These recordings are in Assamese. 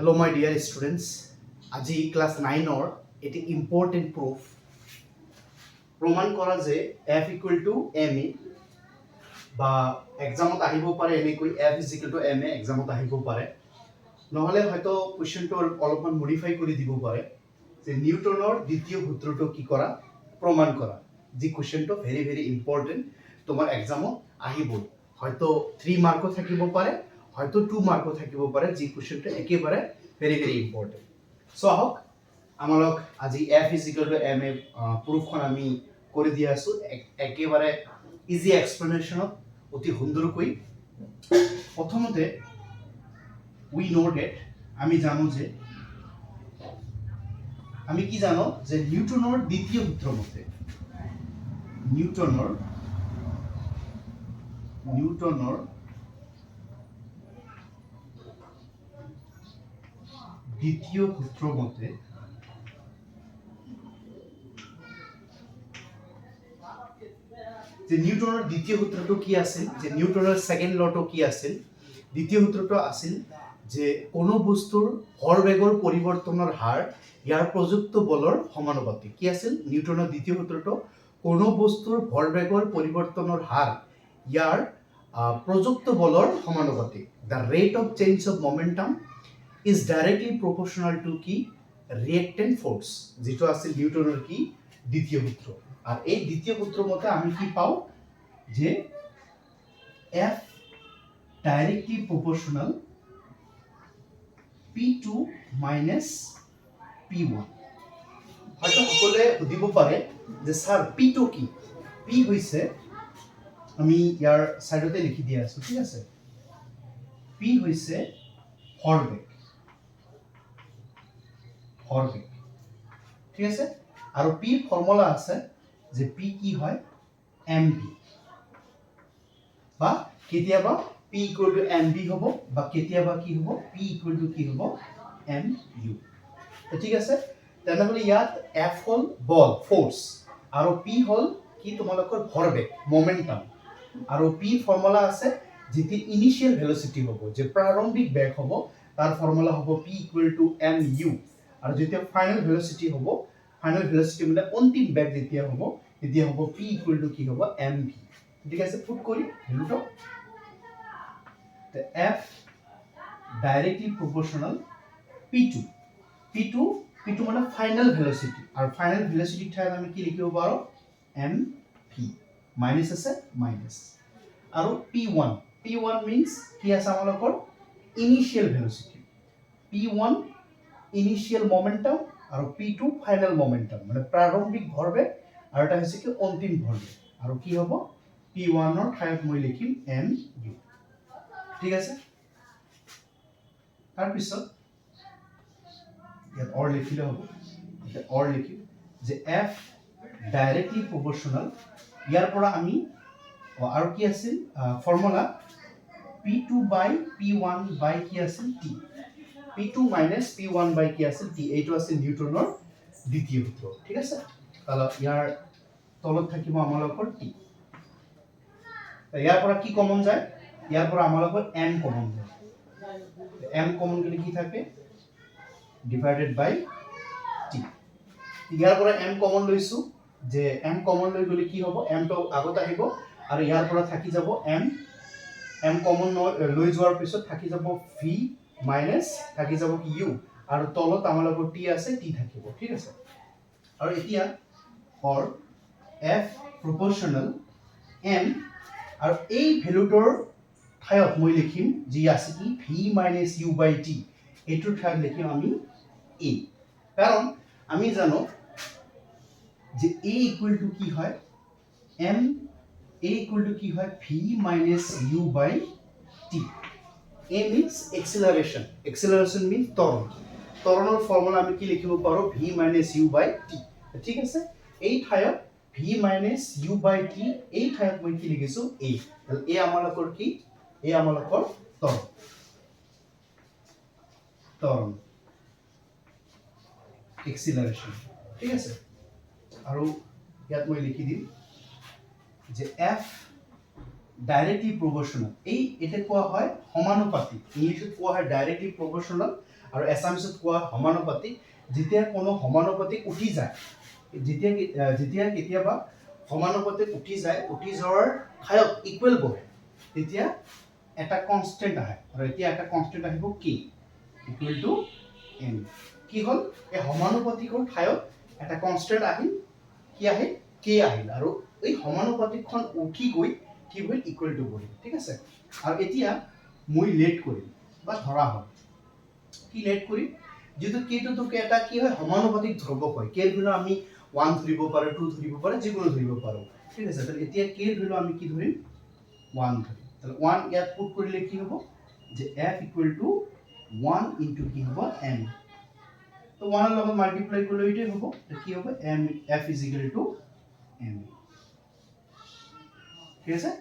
Hello my dear students, আজি ক্লাস 9 এটি ইম্পৰ্টেন্ট প্ৰমাণ কৰা যে f = ma বা এক্সামত আহিব পাৰে এনেকৈ f = ma এক্সামত আহিব পাৰে নহলে হয়তো কোৱেশ্চনটো অলপমান মডিফাই কৰি দিব পাৰে যে নিউটনৰ দ্বিতীয় সূত্ৰটো কি কৰা প্ৰমাণ কৰা যি কোৱেশ্চনটো ভেৰি ভেৰি ইম্পৰ্টেন্ট তোমাৰ এক্সামত আহিব হয়তো 3 মাৰ্কো থাকিব পাৰে হয়তো 2 মাৰ্কো থাকিব পাৰে যি কোৱেশ্চনটো একেবাৰে ভেৰি ভেৰি ইম্পৰ্টেন্ট সো আহক আমালোক আজি f = ma প্ৰুফখন আমি কৰি দিয়া আছো একেবাৰে ইজি এক্সপ্লেনেশনত অতি সুন্দৰকৈ প্ৰথমতে we know that আমি জানো যে আমি কি জানো যে নিউটনৰ দ্বিতীয় সূত্ৰ মতে নিউটনৰ দ্বিতীয় সূত্ৰ মতে যে নিউটনৰ দ্বিতীয় সূত্ৰটো কি আছিল যে নিউটনৰ সেকেন্ড লটো কি আছিল দ্বিতীয় সূত্ৰটো আছিল যে কোনো বস্তুৰ ভৰবেগৰ পৰিৱৰ্তনৰ হাৰ ইয়াৰ প্ৰযুক্ত বলৰ সমানুপাতিক কি আছিল নিউটনৰ দ্বিতীয় সূত্ৰটো কোনো বস্তুৰ ভৰবেগৰ পৰিৱৰ্তনৰ হাৰ ইয়াৰ প্ৰযুক্ত বলৰ সমানুপাতিক the rate of change of momentum is directly proportional to কি reactant force যেটো আছিল নিউটনৰ কি দ্বিতীয় সূত্ৰ আর এই দ্বিতীয় সূত্র মতে আমি কি পাও যে f directly proportional p2 minus p1 হয়তো সকলে সুধিব পাৰে যে স্যাৰ p2 কি p হৈছে আমি ইয়াৰ সাইডতে লিখি দিয়া আছো ঠিক আছে p হৈছে ভৰবেগ ঠিক আছে আৰু p ফৰ্মুলা আছে যে p কি হয় mv বা কেতিয়াবা p = mv হ'ব বা কেতিয়াবা কি হ'ব p = কি হ'ব mu তো ঠিক আছে তেনেহলে ইয়াত f হল বল ফোর্স আৰু p হল কি তোমালোকৰ ভৰবেগ মোমেন্টাম আৰু p ফৰ্মুলা আছে যেতি ইনিশিয়াল ভেলোসিটি হ'ব যে প্ৰাৰম্ভিক বেগ হ'ব তাৰ ফৰ্মুলা হ'ব p = mu আৰু যেতিয়া ফাইনাল ভেলোসিটি হ'ব ফাইনাল ভেলোসিটি মানে অন্তিম বেগ যেতিয়া হ'ব তেতিয়া হ'ব p = কি হ'ব mv ঠিক আছে পুট কৰি ভ্যালুটো the f directly proportional p2 মানে final velocity R final velocity ঠাইত আমি কি লিখিব পাৰো mv মাইনাস আছে মাইনাস আৰু p1 means কি আছে আমালোকৰ initial velocity p1 initial momentum আৰু p2 ফাইনাল মোমেন্টাম মানে প্ৰাৰম্ভিক ভৰবেগ আৰু এটা হৈছে কি অন্তিম ভৰবেগ আৰু কি হ'ব p1 ৰ ঠাইত মই লিখিম mu ঠিক আছে তাৰ পিছত ইয়াত অৰ লিখিলে হ'ব অৰ লিখিম যে f ডাইৰেক্টলি প্ৰপোৰ্শনাল ইয়াৰ পৰা আমি আৰু কি আছিল formula p2 by p1 by কি আছিল t p2 minus p1 by কি আছিল t এইটো আছিল নিউটনৰ দ্বিতীয় সূত্ৰ ঠিক আছে তাহলে ইয়াৰ তলত থাকিব আমালোকৰ t ইয়াৰ পৰা কি কমন যায় ইয়াৰ পৰা আমালোকৰ m কমন যায় m কমন গলে কি থাকে ডিভাইডেড বাই t ইয়াৰ পৰা m কমন লৈছো যে m কমন লৈ গলে কি হ'ব m টো আগত আহিব আৰু ইয়াৰ পৰা থাকি যাব m কমন লৈ যোৱাৰ পিছত থাকি যাব v মাইনাস থাকি যাব কি u আৰু তলত আমালোকৰ t আছে t থাকিব ঠিক আছে আৰু এতিয়া or f proportional m আৰু এই ভ্যালুটোৰ ঠাইত মই লিখিম যি আছে কি v - u / t এটোৰ ঠাইত লিখিম আমি a কাৰণ আমি জানো যে a = কি হয় m a = কি হয় v - u / t a means acceleration means ত্বৰণৰ ফৰ্মুলা আমি কি লিখিব পাৰো v - u / t ঠিক আছে এই ঠাইত v - u / t এই ঠাইত মই কি লিখিছো a এই আমালোকৰ কি এই আমালোকৰ ত্বৰণ acceleration ঠিক আছে আৰু ইয়াত মই লিখি দিম যে f ডাইৰেক্টলি প্ৰপৰ্চনেল এই এটা কোৱা হয় সমানুপাতিক ইংলিছত কোৱা হয় ডাইৰেক্টলি প্ৰপৰ্চনেল আৰু এছামিছত কোৱা হয় সমানুপাতিক যেতিয়া কোনো সমানুপাতিক উঠি যায় যেতিয়া কেতিয়াবা সমানুপাতিক উঠি যোৱাৰ ঠাইত ইকুৱেল বহে তেতিয়া এটা কনষ্টেণ্ট আহে আৰু এতিয়া এটা কনষ্টেণ্ট আহিব কি ইকুৱেল টু এন কি হ'ল এই সমানুপাতিকৰ ঠাইত এটা কনষ্টেণ্ট আহিল কি আহিল কে আহিল আৰু এই সমানুপাতিকখন উঠি গৈ কি হ'ল ইকুৱেল টু বহিল ঠিক আছে আৰু এতিয়া মই লেট কৰিম বা ধৰা হ'ল কি লেট কৰিম যেহেতু কেটোকে এটা কি হয় সমানুপাতিক ধ্ৰুবক হয় কেৰ ভ্যালু আমি 1 ধৰিব পাৰো 2 ধৰিব পাৰো যিকোনো ধৰিব পাৰো ঠিক আছে তাহলে এতিয়া কেৰ ভ্যালু আমি কি ধৰিম 1 ধৰিম তাহলে 1 ইয়াত পুট কৰিলে কি হ'ব যে f ইকুৱেল টু 1 ইনটু কি হ'ব m তো 1 এর লগত মাল্টিপ্লাই করলে এটাই হ'ব তো কি হবে m f is equal to m ঠিক আছে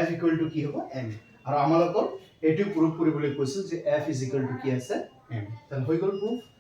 f equal to কি হ'ব m আৰু আমালোকৰ এটো প্ৰুফ কৰিবলৈ কৈছিল যে f is equal to কি আছে m তাহলে হৈ গ'ল প্ৰুফ